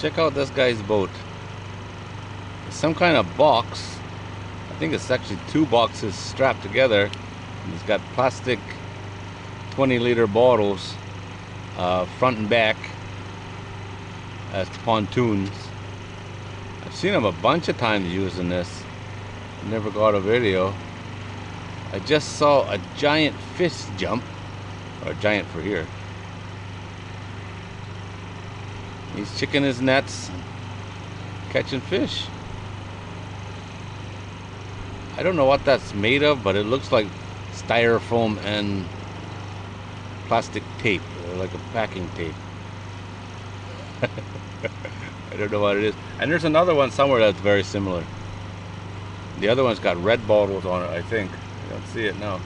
Check out this guy's boat. It's some kind of box. I think it's actually two boxes strapped together. And he's got plastic 20-liter bottles, front and back, as pontoons. I've seen him a bunch of times using this. Never got a video. I just saw a giant fish jump, or giant for here. He's chicking his nets, catching fish. I don't know what that's made of, but it looks like styrofoam and plastic tape, like a packing tape. I don't know what it is. And there's another one somewhere that's very similar. The other one's got red bottles on it, I think. I don't see it now.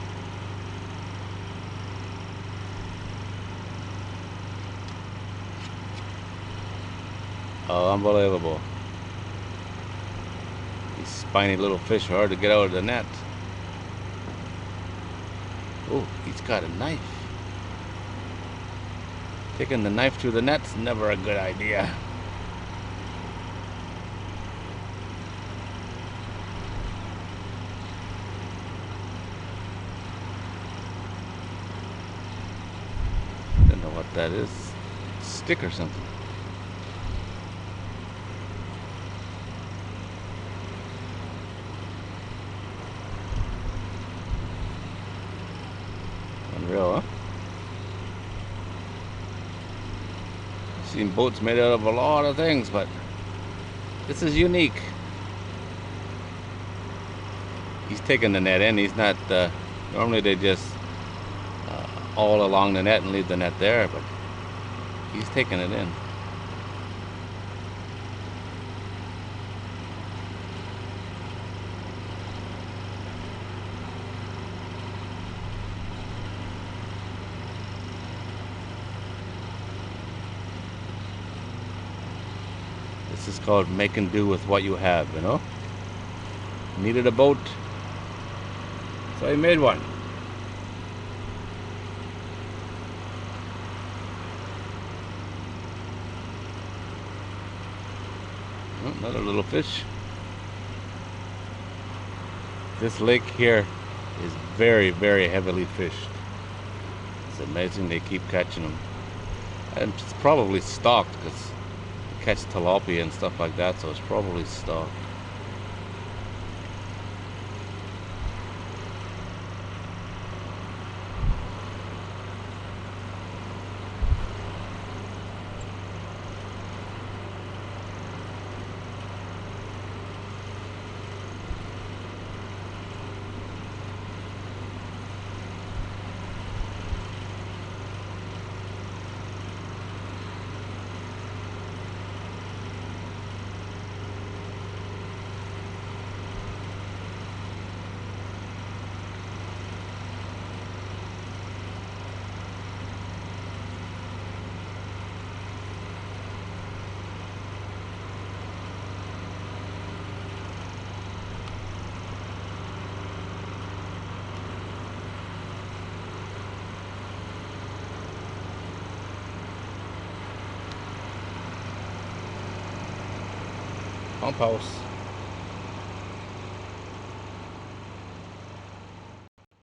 Oh, unbelievable. These spiny little fish are hard to get out of the net. Oh, he's got a knife. Taking the knife through the net's never a good idea. Don't know what that is. Stick or something. Unreal, huh? I've seen boats made out of a lot of things, but this is unique. He's taking the net in. He's not, normally they just all along the net and leave the net there, but he's taking it in. This is called making do with what you have, you know? Needed a boat, so he made one. Another little fish. This lake here is very, very heavily fished. It's amazing they keep catching them. And it's probably stocked because they catch tilapia and stuff like that, so it's probably stocked. Pump house.